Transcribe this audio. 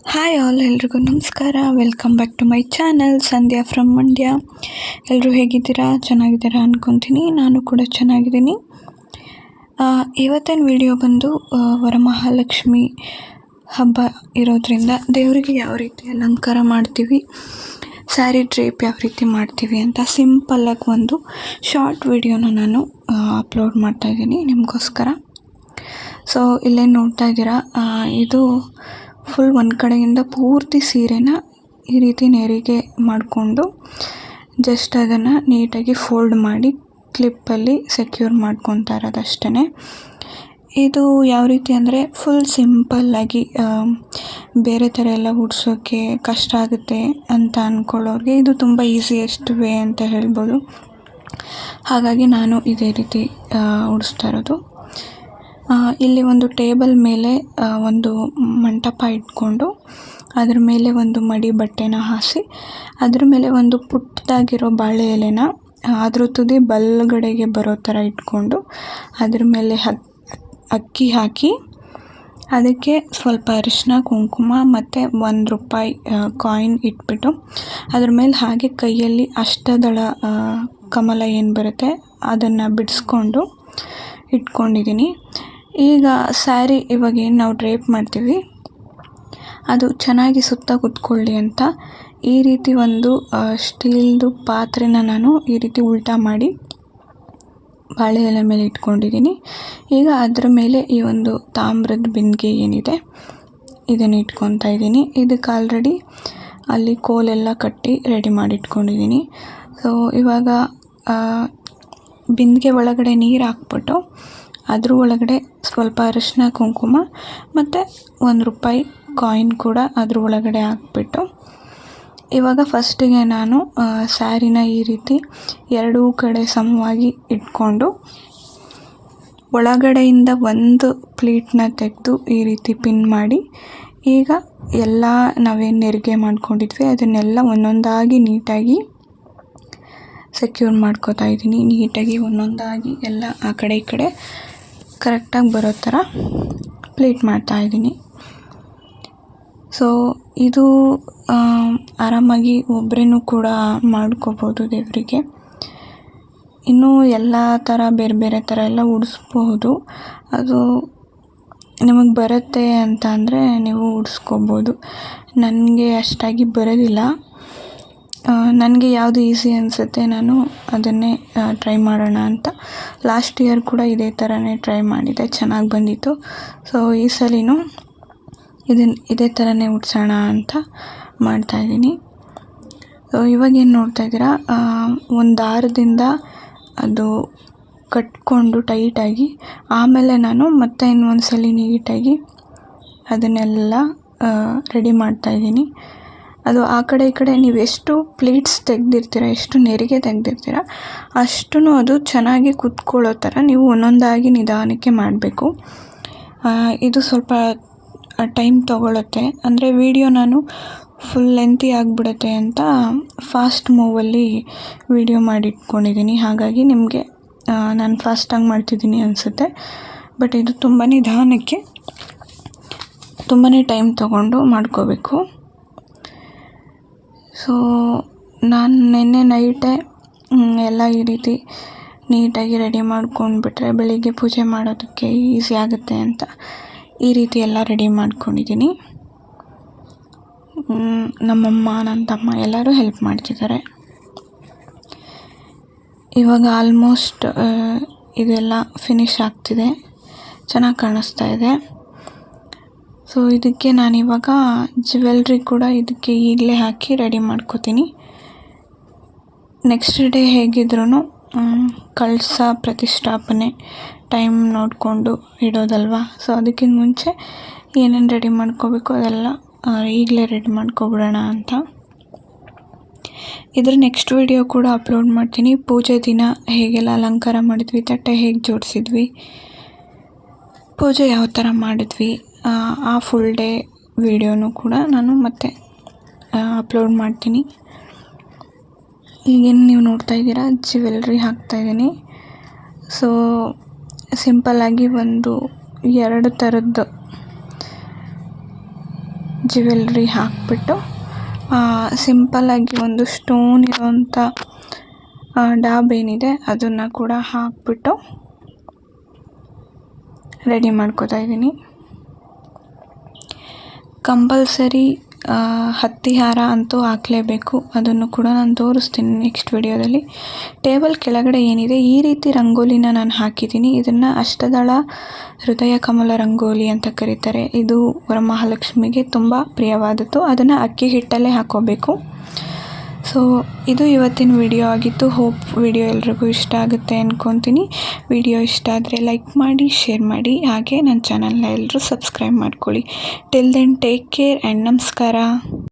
Hi all, ಎಲ್ರಿಗೂ ನಮಸ್ಕಾರ. Welcome back to my channel Sandhya from Mandya. ಎಲ್ಲರೂ ಹೇಗಿದ್ದೀರಾ? ಚೆನ್ನಾಗಿದ್ದೀರಾ ಅಂದ್ಕೊತೀನಿ. ನಾನು ಕೂಡ ಚೆನ್ನಾಗಿದ್ದೀನಿ. ಇವತ್ತಿನ ವಿಡಿಯೋ ಬಂದು ವರಮಹಾಲಕ್ಷ್ಮಿ ಹಬ್ಬ ಇರೋದ್ರಿಂದ ದೇವರಿಗೆ ಯಾವ ರೀತಿ ಅಲಂಕಾರ ಮಾಡ್ತೀವಿ, ಸ್ಯಾರಿ ಡ್ರೇಪ್ ಯಾವ ರೀತಿ ಮಾಡ್ತೀವಿ ಅಂತ ಸಿಂಪಲ್ಲಾಗಿ ಒಂದು ಶಾರ್ಟ್ ವಿಡಿಯೋನ ನಾನು ಅಪ್ಲೋಡ್ ಮಾಡ್ತಾಯಿದ್ದೀನಿ ನಿಮಗೋಸ್ಕರ. ಸೊ ಇಲ್ಲೇ ನೋಡ್ತಾ ಇದ್ದೀರಾ, ಇದು ಫುಲ್ ಒಂದು ಕಡೆಯಿಂದ ಪೂರ್ತಿ ಸೀರೆನ ಈ ರೀತಿ ನೆರಿಗೆ ಮಾಡಿಕೊಂಡು ಜಸ್ಟ್ ಅದನ್ನು ನೀಟಾಗಿ ಫೋಲ್ಡ್ ಮಾಡಿ ಕ್ಲಿಪ್ಪಲ್ಲಿ ಸೆಕ್ಯೂರ್ ಮಾಡ್ಕೊತಾ ಇರೋದಷ್ಟೇ. ಇದು ಯಾವ ರೀತಿ ಅಂದರೆ ಫುಲ್ ಸಿಂಪಲ್ಲಾಗಿ, ಬೇರೆ ಥರ ಎಲ್ಲ ಉಡ್ಸೋಕ್ಕೆ ಕಷ್ಟ ಆಗುತ್ತೆ ಅಂತ ಅಂದ್ಕೊಳ್ಳೋರಿಗೆ ಇದು ತುಂಬ ಈಸಿಯೆಸ್ಟ್ ವೇ ಅಂತ ಹೇಳ್ಬೋದು. ಹಾಗಾಗಿ ನಾನು ಇದೇ ರೀತಿ ಉಡಿಸ್ತಾ ಇರೋದು. ಇಲ್ಲಿ ಒಂದು ಟೇಬಲ್ ಮೇಲೆ ಒಂದು ಮಂಟಪ ಇಟ್ಕೊಂಡು ಅದ್ರ ಮೇಲೆ ಒಂದು ಮಡಿ ಬಟ್ಟೆನ ಹಾಸಿ ಅದ್ರ ಮೇಲೆ ಒಂದು ಪುಟ್ಟದಾಗಿರೋ ಬಾಳೆ ಎಲೆನ ಅದ್ರ ತುದಿ ಬಲಗಡೆಗೆ ಬರೋ ಥರ ಇಟ್ಕೊಂಡು ಅದ್ರ ಮೇಲೆ ಅಕ್ಕಿ ಹಾಕಿ ಅದಕ್ಕೆ ಸ್ವಲ್ಪ ಅರಿಶಿನ, ಕುಂಕುಮ ಮತ್ತು ₹1 ಕಾಯಿನ್ ಇಟ್ಬಿಟ್ಟು ಅದ್ರ ಮೇಲೆ ಹಾಗೆ ಕೈಯಲ್ಲಿ ಅಷ್ಟದಳ ಕಮಲ ಏನು ಬರುತ್ತೆ ಅದನ್ನು ಬಿಡಿಸ್ಕೊಂಡು ಇಟ್ಕೊಂಡಿದ್ದೀನಿ. ಈಗ ಸ್ಯಾರಿ ಇವಾಗ ಏನು ನಾವು ಡ್ರೇಪ್ ಮಾಡ್ತೀವಿ ಅದು ಚೆನ್ನಾಗಿ ಸುತ್ತ ಕೂತ್ಕೊಳ್ಳಿ ಅಂತ ಈ ರೀತಿ ಒಂದು ಸ್ಟೀಲ್ದು ಪಾತ್ರೆನ ನಾನು ಈ ರೀತಿ ಉಲ್ಟಾ ಮಾಡಿ ಬಾಳೆ ಎಲೆ ಮೇಲೆ ಇಟ್ಕೊಂಡಿದ್ದೀನಿ. ಈಗ ಅದ್ರ ಮೇಲೆ ಈ ಒಂದು ತಾಮ್ರದ ಬಿಂದಿಗೆ ಏನಿದೆ ಇದನ್ನು ಇಟ್ಕೊತಾ ಇದ್ದೀನಿ. ಇದಕ್ಕೆ ಆಲ್ರೆಡಿ ಅಲ್ಲಿ ಕೋಲೆಲ್ಲ ಕಟ್ಟಿ ರೆಡಿ ಮಾಡಿ ಇಟ್ಕೊಂಡಿದ್ದೀನಿ. ಸೊ ಇವಾಗ ಬಿಂದಿಗೆ ಒಳಗಡೆ ನೀರು ಹಾಕ್ಬಿಟ್ಟು ಅದ್ರ ಒಳಗಡೆ ಸ್ವಲ್ಪ ಅರಿಶಿನ, ಕುಂಕುಮ ಮತ್ತು ₹1 ಕಾಯಿನ್ ಕೂಡ ಅದ್ರ ಒಳಗಡೆ ಹಾಕ್ಬಿಟ್ಟು ಇವಾಗ ಫಸ್ಟಿಗೆ ನಾನು ಸ್ಯಾರಿನ ಈ ರೀತಿ ಎರಡೂ ಕಡೆ ಸಮವಾಗಿ ಇಟ್ಕೊಂಡು ಒಳಗಡೆಯಿಂದ ಒಂದು ಪ್ಲೀಟ್ನ ತೆಗೆದು ಈ ರೀತಿ ಪಿನ್ ಮಾಡಿ ಈಗ ಎಲ್ಲ ನಾವೇನು ನೆರಿಗೆ ಮಾಡ್ಕೊಂಡಿದ್ವಿ ಅದನ್ನೆಲ್ಲ ಒಂದೊಂದಾಗಿ ನೀಟಾಗಿ ಸೆಕ್ಯೂರ್ ಮಾಡ್ಕೋತಾ ಇದ್ದೀನಿ. ನೀಟಾಗಿ ಒಂದೊಂದಾಗಿ ಎಲ್ಲ ಆ ಕಡೆ ಈ ಕಡೆ ಕರೆಕ್ಟಾಗಿ ಬರೋ ಥರ ಪ್ಲೇಟ್ ಮಾಡ್ತಾಯಿದ್ದೀನಿ. ಸೊ ಇದು ಆರಾಮಾಗಿ ಒಬ್ಬರೇನೂ ಕೂಡ ಮಾಡ್ಕೋಬೋದು ದೇವರಿಗೆ. ಇನ್ನೂ ಎಲ್ಲ ಥರ ಬೇರೆ ಬೇರೆ ಥರ ಎಲ್ಲ ಉಡಿಸ್ಬೋದು. ಅದು ನಿಮಗೆ ಬರುತ್ತೆ ಅಂತ ಅಂದರೆ ನೀವು ಉಡಿಸ್ಕೋಬೋದು. ನನಗೆ ಅಷ್ಟಾಗಿ ಬರೋದಿಲ್ಲ. ನನಗೆ ಯಾವುದು ಈಸಿ ಅನಿಸುತ್ತೆ ನಾನು ಅದನ್ನೇ ಟ್ರೈ ಮಾಡೋಣ ಅಂತ ಲಾಸ್ಟ್ ಇಯರ್ ಕೂಡ ಇದೇ ಥರನೇ ಟ್ರೈ ಮಾಡಿದ್ದೆ, ಚೆನ್ನಾಗಿ ಬಂದಿತ್ತು. ಸೊ ಈ ಸಲಿನೂ ಇದೇ ಥರನೇ ಉಡ್ಸೋಣ ಅಂತ ಮಾಡ್ತಾಯಿದ್ದೀನಿ. ಸೊ ಇವಾಗೇನು ನೋಡ್ತಾ ಇದ್ದೀರಾ, ಒಂದು ದಾರದಿಂದ ಅದು ಕಟ್ಕೊಂಡು ಟೈಟಾಗಿ ಆಮೇಲೆ ನಾನು ಮತ್ತೆ ಇನ್ನೊಂದು ಸಲ ನೀಟಾಗಿ ಅದನ್ನೆಲ್ಲ ರೆಡಿ ಮಾಡ್ತಾಯಿದ್ದೀನಿ. ಅದು ಆ ಕಡೆ ಈ ಕಡೆ ನೀವು ಎಷ್ಟು ಪ್ಲೀಟ್ಸ್ ತೆಗೆದಿರ್ತೀರ, ಎಷ್ಟು ನೆರಿಗೆ ತೆಗೆದಿರ್ತೀರ ಅಷ್ಟೂ ಅದು ಚೆನ್ನಾಗಿ ಕುತ್ಕೊಳ್ಳೋ ಥರ ನೀವು ಒಂದೊಂದಾಗಿ ನಿಧಾನಕ್ಕೆ ಮಾಡಬೇಕು. ಇದು ಸ್ವಲ್ಪ ಟೈಮ್ ತೊಗೊಳುತ್ತೆ, ಅಂದರೆ ವಿಡಿಯೋ ನಾನು ಫುಲ್ ಲೆಂತಿ ಆಗಿಬಿಡುತ್ತೆ ಅಂತ ಫಾಸ್ಟ್ ಮೂವಲ್ಲಿ ವಿಡಿಯೋ ಮಾಡಿಟ್ಕೊಂಡಿದ್ದೀನಿ. ಹಾಗಾಗಿ ನಿಮಗೆ ನಾನು ಫಾಸ್ಟಾಗಿ ಮಾಡ್ತಿದ್ದೀನಿ ಅನಿಸುತ್ತೆ. ಬಟ್ ಇದು ತುಂಬ ನಿಧಾನಕ್ಕೆ ತುಂಬಾ ಟೈಮ್ ತೊಗೊಂಡು ಮಾಡ್ಕೋಬೇಕು. ಸೊ ನಾನು ನಿನ್ನೆ ನೈಟೇ ಎಲ್ಲ ಈ ರೀತಿ ನೀಟಾಗಿ ರೆಡಿ ಮಾಡ್ಕೊಂಡ್ಬಿಟ್ರೆ ಬೆಳಿಗ್ಗೆ ಪೂಜೆ ಮಾಡೋದಕ್ಕೆ ಈಸಿ ಆಗುತ್ತೆ ಅಂತ ಈ ರೀತಿ ಎಲ್ಲ ರೆಡಿ ಮಾಡ್ಕೊಂಡಿದ್ದೀನಿ. ನಮ್ಮಮ್ಮ, ನನ್ನ ತಮ್ಮ ಎಲ್ಲರೂ ಹೆಲ್ಪ್ ಮಾಡ್ತಿದ್ದಾರೆ. ಇವಾಗ ಆಲ್ಮೋಸ್ಟ್ ಇದೆಲ್ಲ ಫಿನಿಶ್ ಆಗ್ತಿದೆ, ಚೆನ್ನಾಗಿ ಕಾಣಿಸ್ತಾ ಇದೆ. ಸೊ ಇದಕ್ಕೆ ನಾನಿವಾಗ ಜ್ಯುವೆಲ್ರಿ ಕೂಡ ಇದಕ್ಕೆ ಈಗಲೇ ಹಾಕಿ ರೆಡಿ ಮಾಡ್ಕೋತೀನಿ. ನೆಕ್ಸ್ಟ್ ಡೇ ಹೇಗಿದ್ರೂ ಕಳಸ ಪ್ರತಿಷ್ಠಾಪನೆ ಟೈಮ್ ನೋಡಿಕೊಂಡು ಇಡೋದಲ್ವ. ಸೊ ಅದಕ್ಕಿಂತ ಮುಂಚೆ ಏನೇನು ರೆಡಿ ಮಾಡ್ಕೋಬೇಕು ಅದೆಲ್ಲ ಈಗಲೇ ರೆಡಿ ಮಾಡ್ಕೊಬಿಡೋಣ ಅಂತ. ಇದ್ರ ನೆಕ್ಸ್ಟ್ ವಿಡಿಯೋ ಕೂಡ ಅಪ್ಲೋಡ್ ಮಾಡ್ತೀನಿ. ಪೂಜೆ ದಿನ ಹೇಗೆಲ್ಲ ಅಲಂಕಾರ ಮಾಡಿದ್ವಿ, ತಟ್ಟೆ ಹೇಗೆ ಜೋಡಿಸಿದ್ವಿ, ಪೂಜೆ ಯಾವ ಥರ ಮಾಡಿದ್ವಿ, ಆ ಫುಲ್ ಡೇ ವಿಡಿಯೋನು ಕೂಡ ನಾನು ಮತ್ತೆ ಅಪ್ಲೋಡ್ ಮಾಡ್ತೀನಿ. ಈಗೇನು ನೀವು ನೋಡ್ತಾ ಇದ್ದೀರಾ, ಜ್ಯುವೆಲ್ರಿ ಹಾಕ್ತಾಯಿದ್ದೀನಿ. ಸೊ ಸಿಂಪಲ್ಲಾಗಿ ಒಂದು 2 ಥರದ್ದು ಜ್ಯುವೆಲ್ರಿ ಹಾಕಿಬಿಟ್ಟು ಸಿಂಪಲ್ಲಾಗಿ ಒಂದು ಸ್ಟೋನ್ ಇರೋವಂಥ ಡಾಬ್ ಏನಿದೆ ಅದನ್ನು ಕೂಡ ಹಾಕಿಬಿಟ್ಟು ರೆಡಿ ಮಾಡ್ಕೋತಾ ಇದ್ದೀನಿ. ಕಂಪಲ್ಸರಿ ಹತ್ತಿ ಹಾರ ಅಂತೂ ಹಾಕಲೇಬೇಕು. ಅದನ್ನು ಕೂಡ ನಾನು ತೋರಿಸ್ತೀನಿ ನೆಕ್ಸ್ಟ್ ವಿಡಿಯೋದಲ್ಲಿ. ಟೇಬಲ್ ಕೆಳಗಡೆ ಏನಿದೆ ಈ ರೀತಿ ರಂಗೋಲಿನ ನಾನು ಹಾಕಿದ್ದೀನಿ. ಇದನ್ನು ಅಷ್ಟದಳ ಹೃದಯ ಕಮಲ ರಂಗೋಲಿ ಅಂತ ಕರೀತಾರೆ. ಇದು ವರಮಹಾಲಕ್ಷ್ಮಿಗೆ ತುಂಬ ಪ್ರಿಯವಾದದ್ದು. ಅದನ್ನು ಅಕ್ಕಿ ಹಿಟ್ಟಲ್ಲೇ ಹಾಕೋಬೇಕು. ಸೊ ಇದು ಇವತ್ತಿನ ವಿಡಿಯೋ ಆಗಿತ್ತು. ಹೋಪ್ ವಿಡಿಯೋ ಎಲ್ರಿಗೂ ಇಷ್ಟ ಆಗುತ್ತೆ ಅಂದ್ಕೊತೀನಿ. ವಿಡಿಯೋ ಇಷ್ಟ ಆದರೆ ಲೈಕ್ ಮಾಡಿ, ಶೇರ್ ಮಾಡಿ, ಹಾಗೆ ನನ್ನ ಚಾನಲ್ನ ಎಲ್ಲರೂ ಸಬ್ಸ್ಕ್ರೈಬ್ ಮಾಡ್ಕೊಳ್ಳಿ. Till then take care and ನಮಸ್ಕಾರ.